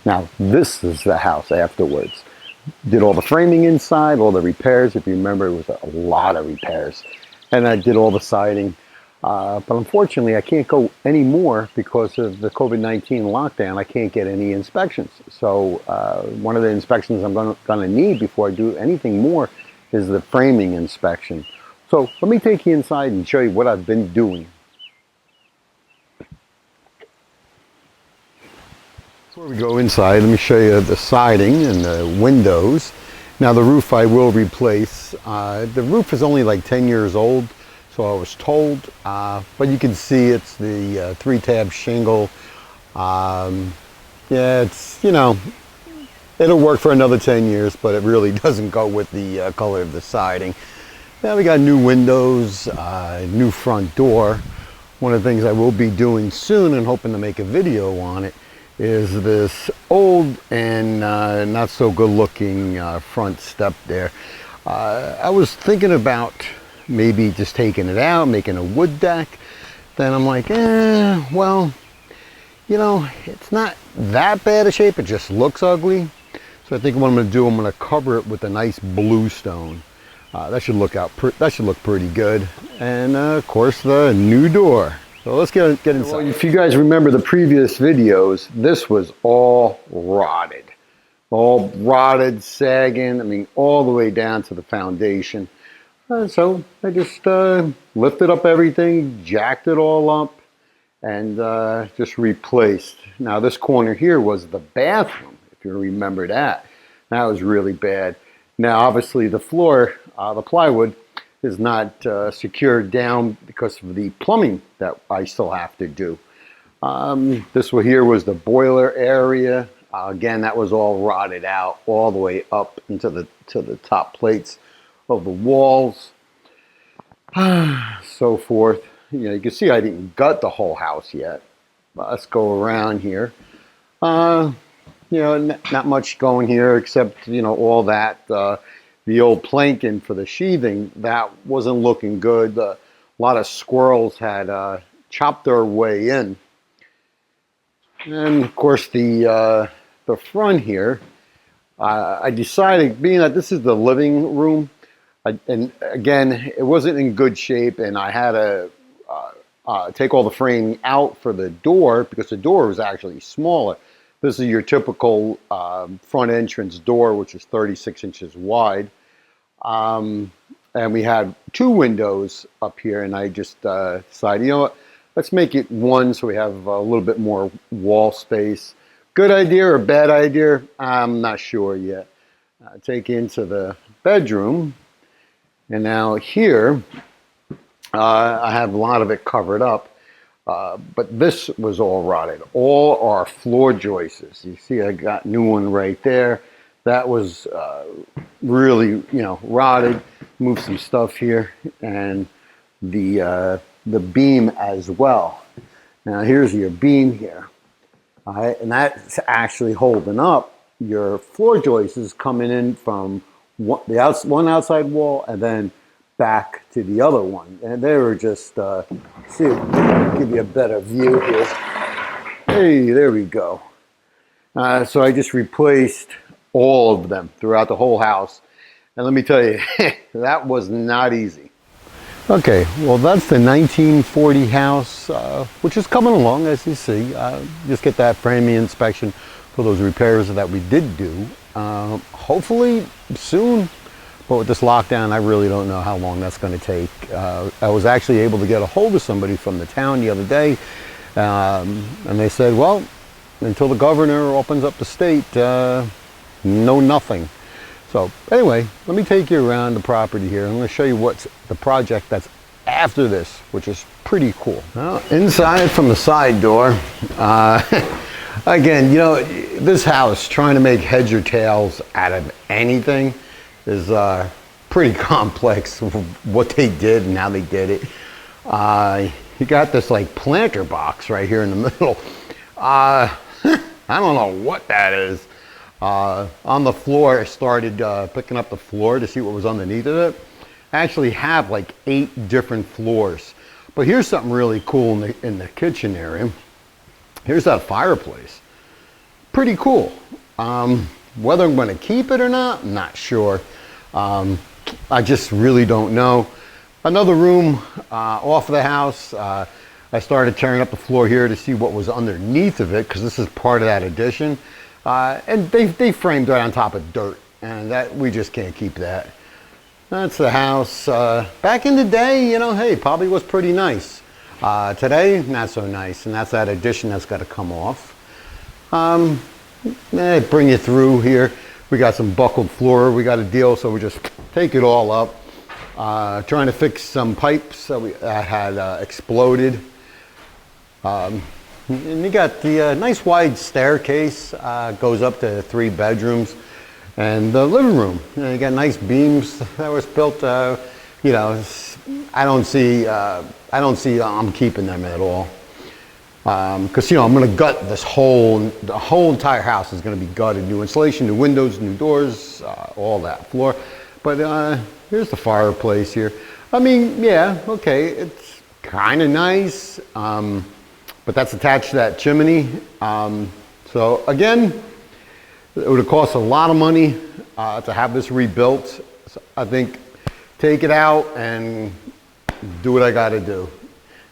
Now this is the house afterwards. Did all the framing inside, all the repairs. If you remember, it was a lot of repairs. And I did all the siding. But unfortunately, I can't go anymore because of the COVID-19 lockdown. I can't get any inspections. So one of the inspections I'm going to need before I do anything more is the framing inspection. So let me take you inside and show you what I've been doing. Before we go inside, let me show you the siding and the windows. Now the roof I will replace. The roof is only like 10 years old, so I was told, but you can see it's the 3-tab shingle. Yeah, it's, you know, it'll work for another 10 years, but it really doesn't go with the color of the siding. Now we got new windows, new front door. One of the things I will be doing soon and hoping to make a video on it is this old and not so good looking front step there. I was thinking about maybe just taking it out, making a wood deck. Then I'm like, well, you know, it's not that bad a shape, it just looks ugly. So I think what I'm going to do, I'm going to cover it with a nice bluestone. That should look pretty good. And of course the new door. So let's get inside. Well, if you guys remember the previous videos, this was all rotted, sagging. I mean, all the way down to the foundation. So I just lifted up everything, jacked it all up, and just replaced. Now this corner here was the bathroom, if you remember that. That was really bad. Now obviously the floor, the plywood, is not secured down because of the plumbing that I still have to do. This one here was the boiler area. Again, that was all rotted out all the way up into the top plates of the walls, so forth. You know, you can see I didn't gut the whole house yet. But let's go around here. You know, not much going here except, you know, all that, the old planking for the sheathing, that wasn't looking good. A lot of squirrels had chopped their way in. And of course the front here, I decided, being that this is the living room, and again, it wasn't in good shape, and I had to take all the framing out for the door because the door was actually smaller. This is your typical front entrance door, which is 36 inches wide. And we had 2 windows up here, and I just decided, you know what, let's make it 1 so we have a little bit more wall space. Good idea or bad idea? I'm not sure yet. Take you into the bedroom, and now here I have a lot of it covered up. But this was all rotted. All our floor joists. You see, I got a new one right there. That was really, you know, rotted. Moved some stuff here, and the beam as well. Now here's your beam here. All right, and that's actually holding up your floor joists coming in from one outside wall and then back to the other one, and they were just see, give you a better view here. Hey, there we go. So I just replaced all of them throughout the whole house, and let me tell you, that was not easy. Okay, well that's the 1940 house, which is coming along, as you see. Just get that framing inspection for those repairs that we did do. Hopefully soon. But with this lockdown, I really don't know how long that's going to take. I was actually able to get a hold of somebody from the town the other day, and they said, well, until the governor opens up the state, no nothing. So anyway, let me take you around the property here. I'm going to show you what's the project that's after this, which is pretty cool. Now, inside from the side door, again, you know, this house, trying to make heads or tails out of anything is pretty complex, what they did and how they did it. You got this like planter box right here in the middle. I don't know what that is. On the floor, I started picking up the floor to see what was underneath of it. I actually have like 8 different floors. But here's something really cool in the kitchen area. Here's that fireplace. pretty cool. Whether I'm going to keep it or not, I'm not sure. I just really don't know. Another room off of the house. I started tearing up the floor here to see what was underneath of it, because this is part of that addition. And they framed right on top of dirt, and that we just can't keep that. That's the house. Back in the day, you know, hey, probably was pretty nice. Today, not so nice, and that's that addition that's got to come off. Bring you through here. We got some buckled floor we got to deal, so we just take it all up. Trying to fix some pipes that had exploded. And you got the nice wide staircase, goes up to 3 bedrooms, and the living room. You know, you got nice beams that was built. You know, I don't see I'm keeping them at all. Because, you know, I'm going to gut the whole entire house is going to be gutted. New insulation, new windows, new doors, all that floor. But here's the fireplace here. I mean, yeah, okay, it's kind of nice, but that's attached to that chimney. So again, it would have cost a lot of money to have this rebuilt. So I think take it out and do what I got to do.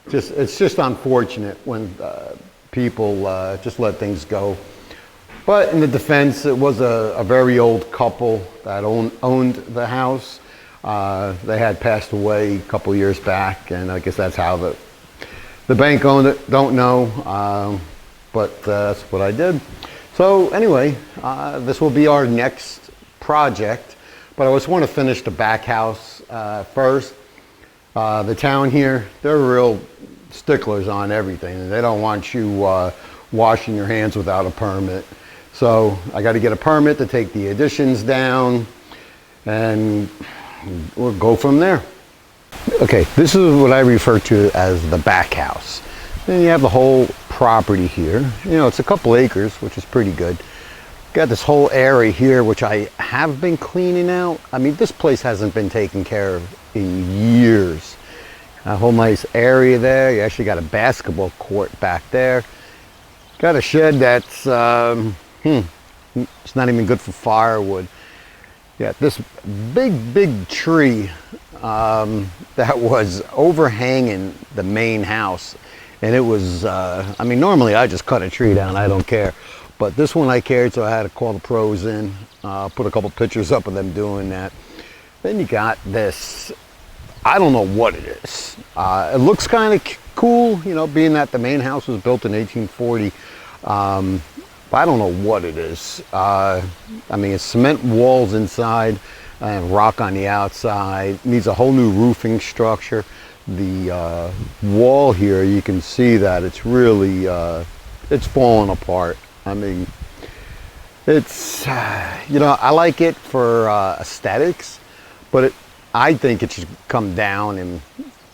It's just unfortunate when people just let things go. But in the defense, it was a very old couple that owned the house. They had passed away a couple years back, and I guess that's how the bank owned it. Don't know, but that's what I did. So anyway, this will be our next project, but I just want to finish the back house first. The town here, they're real sticklers on everything. They don't want you washing your hands without a permit. So I got to get a permit to take the additions down, and we'll go from there. Okay, this is what I refer to as the back house. Then you have the whole property here. You know, it's a couple acres, which is pretty good. Got this whole area here, which I have been cleaning out. I mean, this place hasn't been taken care of in years. A whole nice area there. You actually got a basketball court back there. Got a shed that's it's not even good for firewood. Yeah, this big tree that was overhanging the main house, and it was I mean, normally I just cut a tree down, I don't care, but this one I cared, so I had to call the pros in, put a couple pictures up of them doing that. Then you got this, I don't know what it is. It looks kind of cool, you know, being that the main house was built in 1840. But I don't know what it is. I mean, it's cement walls inside and rock on the outside. Needs a whole new roofing structure. The wall here, you can see that it's really, it's falling apart. I mean, it's, you know, I like it for aesthetics, but I think it should come down and,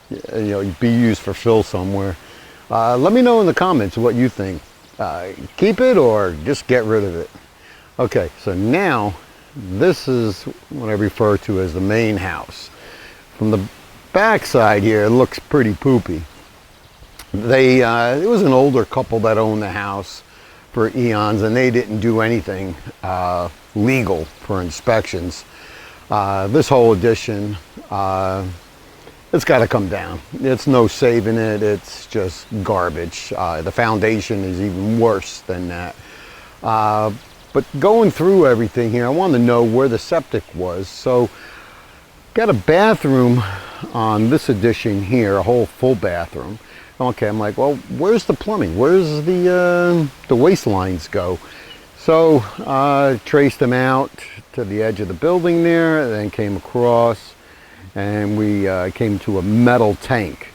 you know, be used for fill somewhere. Let me know in the comments what you think. Keep it or just get rid of it. Okay, so now this is what I refer to as the main house. From the back side here, it looks pretty poopy. It was an older couple that owned the house for eons, and they didn't do anything legal for inspections. This whole addition, it's got to come down. It's no saving it. It's just garbage. The foundation is even worse than that. But going through everything here, I wanted to know where the septic was. So got a bathroom on this addition here, a whole full bathroom. Okay, I'm like, well, where's the plumbing? Where's the waste lines go? So traced them out to the edge of the building there, then came across, and we came to a metal tank.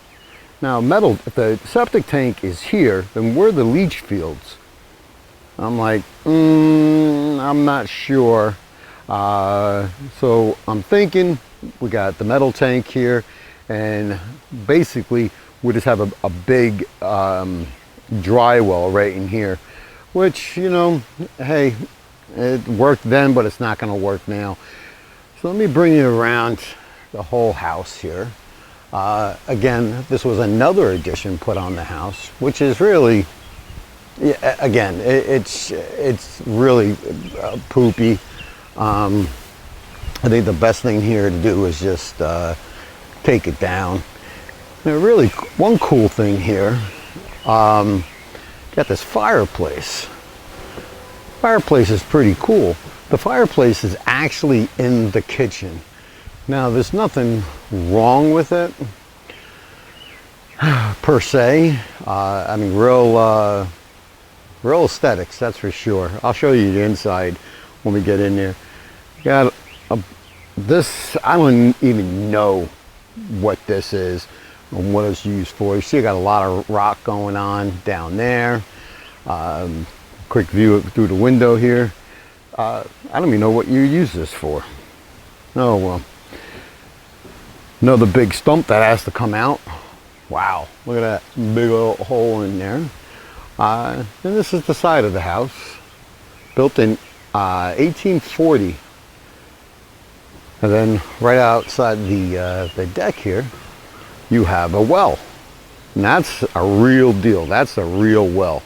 Now, if the septic tank is here, then where are the leach fields? I'm like, I'm not sure. So I'm thinking we got the metal tank here, and basically we just have a big dry well right in here, which, you know, hey, it worked then, but it's not going to work now. So let me bring you around the whole house here. Again, this was another addition put on the house, which is really Yeah, again, it's really poopy. I think the best thing here to do is just take it down. Now, really, one cool thing here, got this fireplace. Fireplace is pretty cool. The fireplace is actually in the kitchen. Now, there's nothing wrong with it per se. I mean, real aesthetics, that's for sure. I'll show you the inside when we get in there. Got this, I don't even know what this is and what it's used for. You see, I got a lot of rock going on down there. Quick view through the window here. I don't even know what you use this for. Oh well. Another big stump that has to come out. Wow, look at that big old hole in there. And this is the side of the house, built in 1840. And then right outside the deck here, you have a well. And that's a real deal. That's a real well.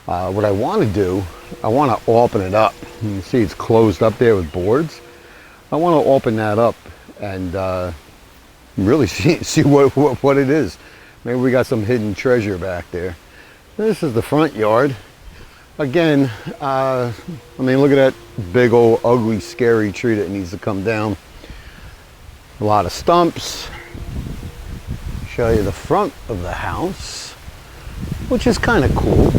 What I want to do, I want to open it up. You can see it's closed up there with boards. I want to open that up and really see what it is. Maybe we got some hidden treasure back there. This is the front yard. Again, I mean, look at that big old ugly scary tree that needs to come down. A lot of stumps. Show you the front of the house, which is kind of cool.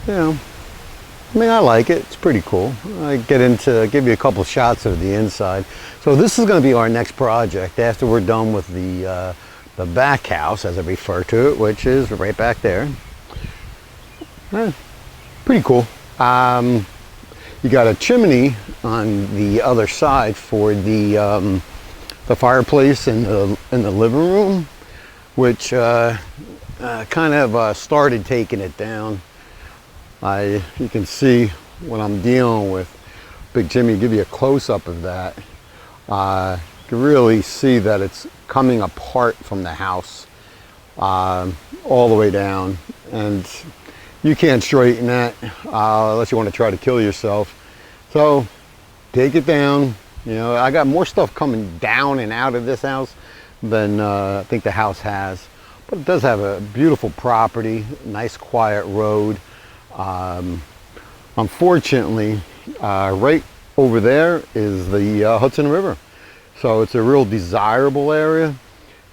You know, I mean, I like it. It's pretty cool. I give you a couple shots of the inside. So this is going to be our next project after we're done with the back house, as I refer to it, which is right back there. Pretty cool. You got a chimney on the other side for the fireplace in the living room, which kind of started taking it down. You can see what I'm dealing with. Big Jimmy, give you a close-up of that. You can really see that it's coming apart from the house all the way down, and you can't straighten that unless you want to try to kill yourself. So take it down. You know, I got more stuff coming down and out of this house than I think the house has, but it does have a beautiful property, nice quiet road. Unfortunately, right over there is the Hudson River, so it's a real desirable area.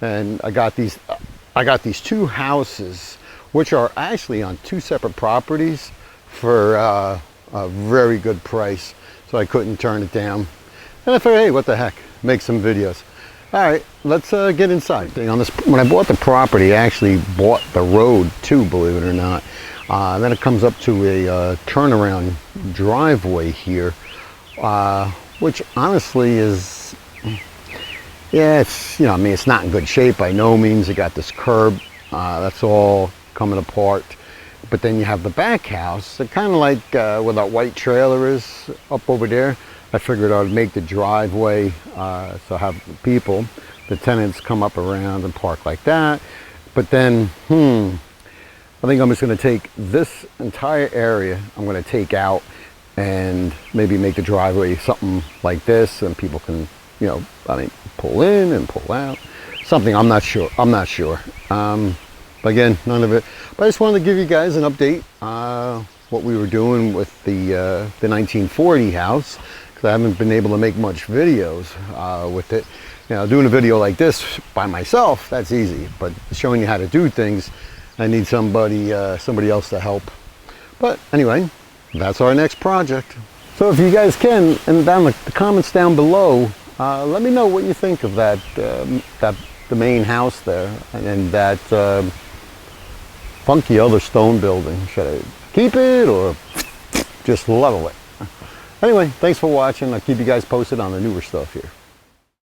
And I got these two houses, which are actually on two separate properties for a very good price, so I couldn't turn it down. And I figured, hey, what the heck, make some videos. All right, let's get inside. On this, when I bought the property, I actually bought the road too, believe it or not. Then it comes up to a turnaround driveway here, which honestly is, yeah, it's, you know, I mean, it's not in good shape by no means. You got this curb, that's all coming apart. But then you have the back house, kind of like where that white trailer is up over there. I figured I would make the driveway so have people, the tenants come up around and park like that. But then, I think I'm just going to take this entire area, I'm going to take out and maybe make the driveway something like this, and people can, you know, I mean, pull in and pull out. Something, I'm not sure. But again, none of it. But I just wanted to give you guys an update what we were doing with the 1940 house, because I haven't been able to make much videos with it. You know, doing a video like this by myself, that's easy. But showing you how to do things, I need somebody else to help. But anyway, that's our next project. So if you guys can, and down the comments down below, let me know what you think of that, the main house there, and that funky other stone building. Should I keep it or just level it? Anyway, thanks for watching. I'll keep you guys posted on the newer stuff here.